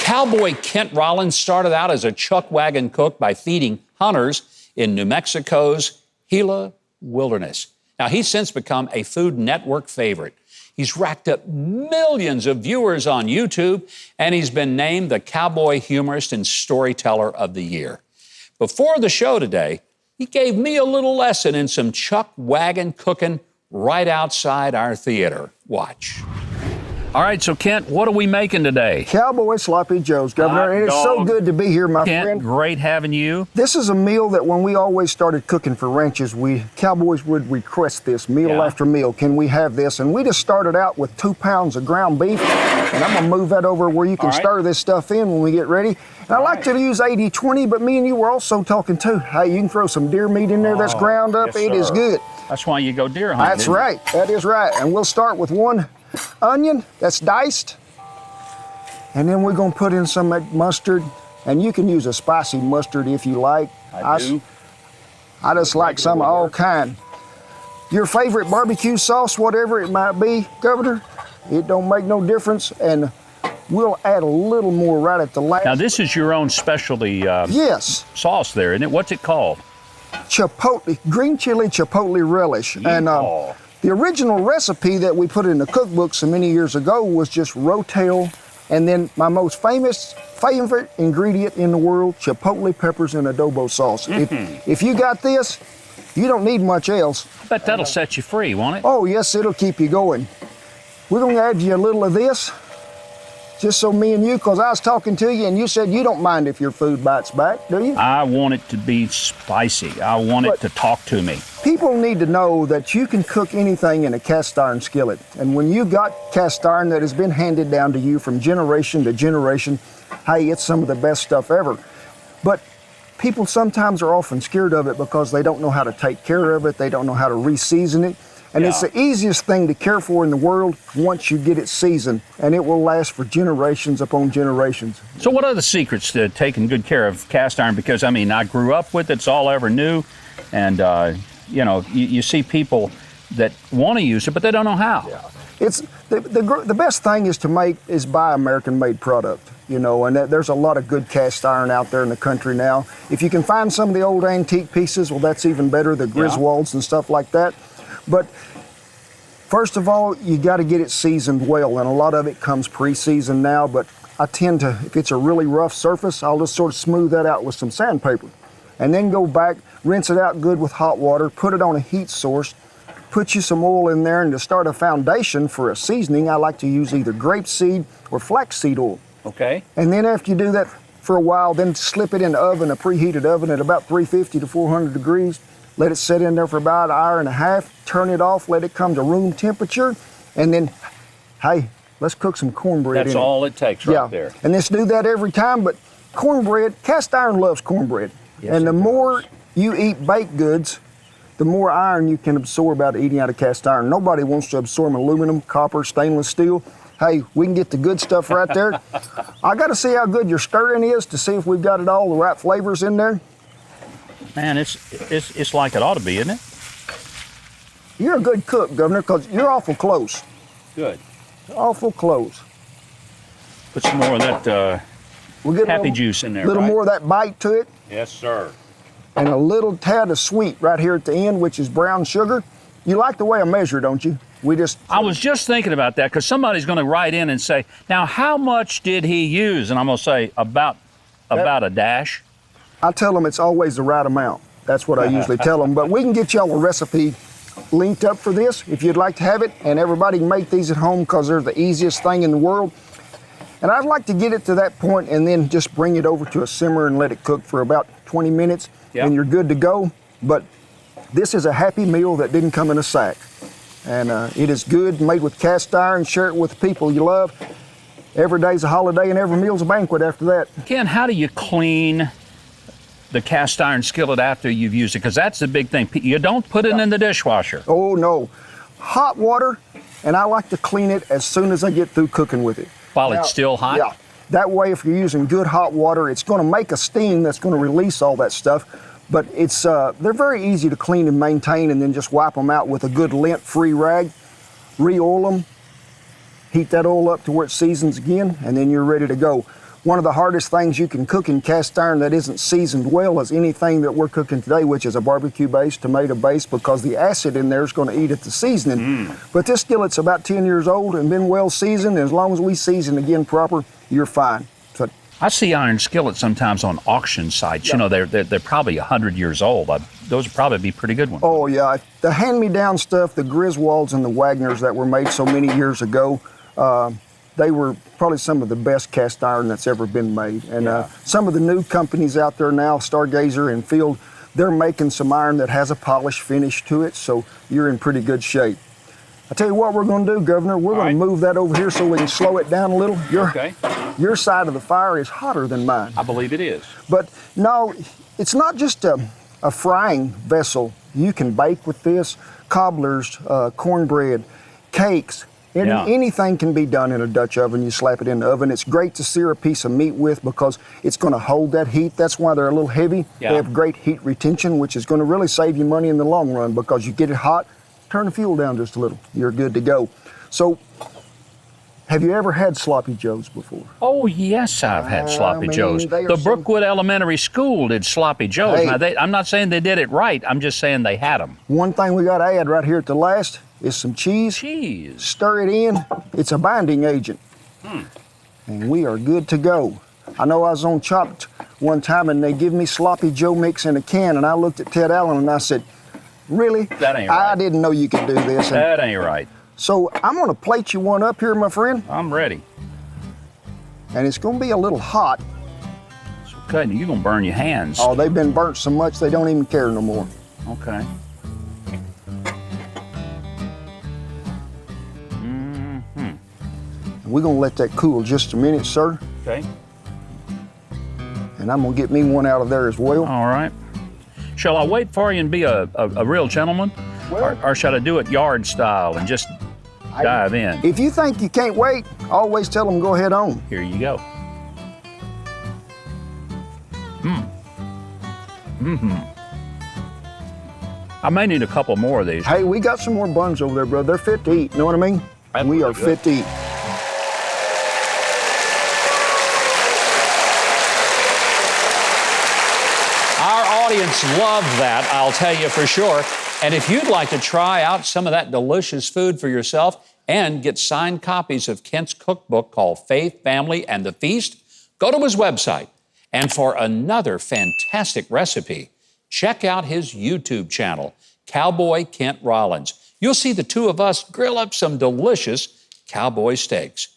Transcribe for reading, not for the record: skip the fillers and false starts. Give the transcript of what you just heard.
Cowboy Kent Rollins started out as a chuck wagon cook by feeding hunters in New Mexico's Gila wilderness. Now, he's since become a Food Network favorite. He's racked up millions of viewers on YouTube, and he's been named the Cowboy Humorist and Storyteller of the Year. Before the show today, he gave me a little lesson in some chuck wagon cooking right outside our theater. Watch. All right, so Kent, what are we making today? Cowboy Sloppy Joes, Governor, and it's so good to be here, my friend. Great having you. This is a meal that when we always started cooking for ranches, Cowboys would request this meal after meal. Can we have this? And we just started out with 2 pounds of ground beef, and I'm gonna move that over where you can stir this stuff in when we get ready. And I like to use 80-20, but me and you were also talking too. Hey, you can throw some deer meat in there that's ground up. It is good. That's why you go deer hunting. That's right. That is right. And we'll start with 1 onion that's diced, and then we're going to put in some mustard, and you can use a spicy mustard if you like. I just like some of all kind. Your favorite barbecue sauce, whatever it might be, Governor, it don't make no difference, and we'll add a little more right at the last. Now this is your own specialty sauce there, isn't it? What's it called? Chipotle, green chili chipotle relish. And the original recipe that we put in the cookbook so many years ago was just rotel, and then my most favorite ingredient in the world, chipotle peppers and adobo sauce. If you got this, you don't need much else. I bet that'll set you free, won't it? Oh, yes, it'll keep you going. We're going to add you a little of this, just so me and you, because I was talking to you and you said you don't mind if your food bites back, do you? I want it to be spicy. I want it to talk to me. People need to know that you can cook anything in a cast iron skillet. And when you got cast iron that has been handed down to you from generation to generation, hey, it's some of the best stuff ever. But people sometimes are often scared of it because they don't know how to take care of it. They don't know how to re-season it. And it's the easiest thing to care for in the world once you get it seasoned, and it will last for generations upon generations. So what are the secrets to taking good care of cast iron? Because, I mean, I grew up with it. It's all I ever knew. And, you know, you see people that want to use it, but they don't know how. Yeah. It's the best thing is buy American-made product, you know, and there's a lot of good cast iron out there in the country now. If you can find some of the old antique pieces, well, that's even better, the Griswolds and stuff like that. But first of all, you got to get it seasoned well, and a lot of it comes pre-seasoned now, but I tend to, if it's a really rough surface, I'll just sort of smooth that out with some sandpaper. And then go back, rinse it out good with hot water, put it on a heat source, put you some oil in there, and to start a foundation for a seasoning, I like to use either grapeseed or flaxseed oil. Okay. And then after you do that for a while, then slip it in the oven, a preheated oven at about 350 to 400 degrees. Let it sit in there for about an hour and a half, turn it off, let it come to room temperature, and then, hey, let's cook some cornbread. That's all it takes right there. And let's do that every time, but cornbread, cast iron loves cornbread. Yes, and the more you eat baked goods, the more iron you can absorb out of eating out of cast iron. Nobody wants to absorb aluminum, copper, stainless steel. Hey, we can get the good stuff right there. I got to see how good your stirring is to see if we've got it all the right flavors in there. Man, it's like it ought to be, isn't it? You're a good cook, Governor, because you're awful close. Good. Awful close. Put some more of that we'll get happy juice in there, A little more of that bite to it. Yes, sir. And a little tad of sweet right here at the end, which is brown sugar. You like the way I measure, don't you? I was just thinking about that, because somebody's going to write in and say, now, how much did he use? And I'm going to say, about a dash. I tell them it's always the right amount. That's what I usually tell them. But we can get y'all a recipe linked up for this if you'd like to have it. And everybody can make these at home because they're the easiest thing in the world. And I'd like to get it to that point and then just bring it over to a simmer and let it cook for about 20 minutes. And you're good to go. But this is a happy meal that didn't come in a sack. And it is good, made with cast iron. Share it with the people you love. Every day's a holiday and every meal's a banquet after that. Ken, how do you clean the cast iron skillet after you've used it? Because that's the big thing. You don't put it in the dishwasher. Oh, no. Hot water, and I like to clean it as soon as I get through cooking with it. While it's still hot? Yeah. That way, if you're using good hot water, it's going to make a steam that's going to release all that stuff. But it's they're very easy to clean and maintain, and then just wipe them out with a good lint-free rag. Re-oil them, heat that oil up to where it seasons again, and then you're ready to go. One of the hardest things you can cook in cast iron that isn't seasoned well is anything that we're cooking today, which is a barbecue base, tomato base, because the acid in there is going to eat at the seasoning. But this skillet's about 10 years old and been well seasoned. As long as we season again proper, you're fine. So, I see iron skillets sometimes on auction sites. Yeah. You know, they're probably 100 years old. Those would probably be pretty good ones. oh yeah, the hand-me-down stuff, the Griswolds and the Wagners that were made so many years ago, they were probably some of the best cast iron that's ever been made. And some of the new companies out there now, Stargazer and Field, they're making some iron that has a polished finish to it, so you're in pretty good shape. I tell you what we're going to do, Governor. We're going to move that over here so we can slow it down a little. Your side of the fire is hotter than mine. I believe it is. But no, it's not just a frying vessel. You can bake with this. Cobblers, cornbread, cakes. Anything can be done in a Dutch oven. You slap it in the oven. It's great to sear a piece of meat with because it's going to hold that heat. That's why they're a little heavy. Yeah. They have great heat retention, which is going to really save you money in the long run because you get it hot, turn the fuel down just a little. You're good to go. So, have you ever had sloppy joes before? Oh, yes, I've had sloppy joes. The Brookwood Elementary School did sloppy joes. Hey. Now, I'm not saying they did it right. I'm just saying they had them. One thing we got to add right here at the last is some cheese. Cheese. Stir it in. It's a binding agent. And we are good to go. I know I was on Chopped one time and they give me sloppy joe mix in a can, and I looked at Ted Allen and I said, really? That ain't right. I didn't know you could do this. And That ain't right. so I'm going to plate you one up here, my friend. I'm ready. And it's going to be a little hot. It's okay. You're going to burn your hands. Oh, they've been burnt so much they don't even care no more. Okay. We're going to let that cool just a minute, sir. Okay. And I'm going to get me one out of there as well. All right. Shall I wait for you and be a real gentleman? Well- or shall I do it yard style and just dive in? If you think you can't wait, always tell them go ahead on. Here you go. I may need a couple more of these. Hey, we got some more buns over there, bro. They're fit to eat. Know what I mean? That's We are really good. fit to eat. Our audience loved that, I'll tell you for sure. And if you'd like to try out some of that delicious food for yourself and get signed copies of Kent's cookbook called Faith, Family, and the Feast, go to his website. And for another fantastic recipe, check out his YouTube channel, Cowboy Kent Rollins. You'll see the two of us grill up some delicious cowboy steaks.